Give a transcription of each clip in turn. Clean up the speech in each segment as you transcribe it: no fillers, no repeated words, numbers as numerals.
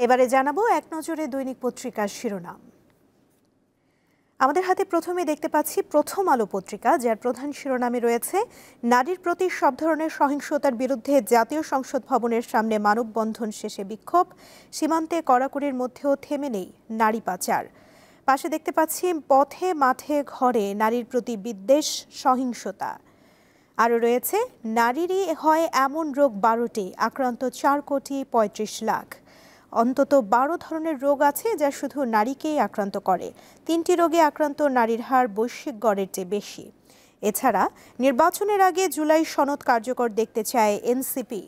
এবারে জানাবো এক নজরে দৈনিক পত্রিকার শিরোনাম। আমাদের হাতে প্রথমে দেখতে পাচ্ছি প্রথম আলো পত্রিকা, যার প্রধান শিরোনামে রয়েছে নারীর প্রতি সব ধরনের সহিংসতার বিরুদ্ধে জাতীয় সংসদ ভবনের সামনে মানববন্ধন শেষে বিক্ষোভ, সীমান্তে কড়াকড়ির মধ্যেও থেমে নেই নারী পাচার। পাশে দেখতে পাচ্ছি পথে মাঠে ঘরে নারীর প্রতি বিদ্বেষ, সহিংসতা। আরও রয়েছে নারীরই হয় এমন রোগ 12টি, আক্রান্ত 4,35,00,000। অন্তত 12 ধরনের রোগ আছে যা শুধু নারীকেই আক্রান্ত করে। 3টি রোগে আক্রান্ত নারীর হার বৈশ্বিক গড়ের চেয়ে বেশি। এছাড়া নির্বাচনের আগে জুলাই সনদ কার্যকর দেখতে চায় এনসিপি।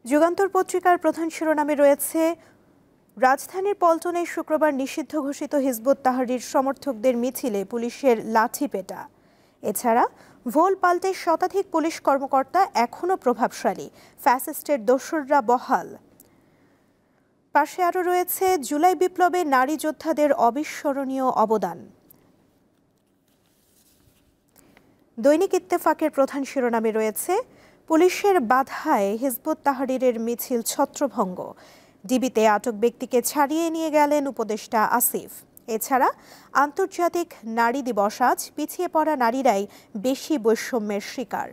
যুগান্তর পত্রিকার প্রধান শিরোনামে রয়েছে রাজধানীর পল্টনে শুক্রবার নিষিদ্ধ ঘোষিত হিজবুত তাহরীর সমর্থকদের মিছিলে পুলিশের লাঠিপেটা। এছাড়া ভোল পাল্টে শতাধিক পুলিশ কর্মকর্তা এখনও প্রভাবশালী, ফ্যাসিস্টের দোসররা বহাল। পাশে আরও রয়েছে জুলাই বিপ্লবে নারী যোদ্ধাদের অবিস্মরণীয় অবদান। দৈনিক ইত্তেফাকের প্রধান শিরোনামে রয়েছে পুলিশের বাধায় হিজবুত তাহরীরের মিছিল ছত্রভঙ্গ, ডিবিতে আটক ব্যক্তিকে ছাড়িয়ে নিয়ে গেলেন উপদেষ্টা আসিফ। এছাড়া আন্তর্জাতিক নারী দিবস আজ, পিছিয়ে পড়া নারীরাই বেশি বৈষম্যের শিকার।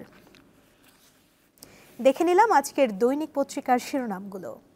দেখে নিলাম আজকের দৈনিক পত্রিকার শিরোনামগুলো।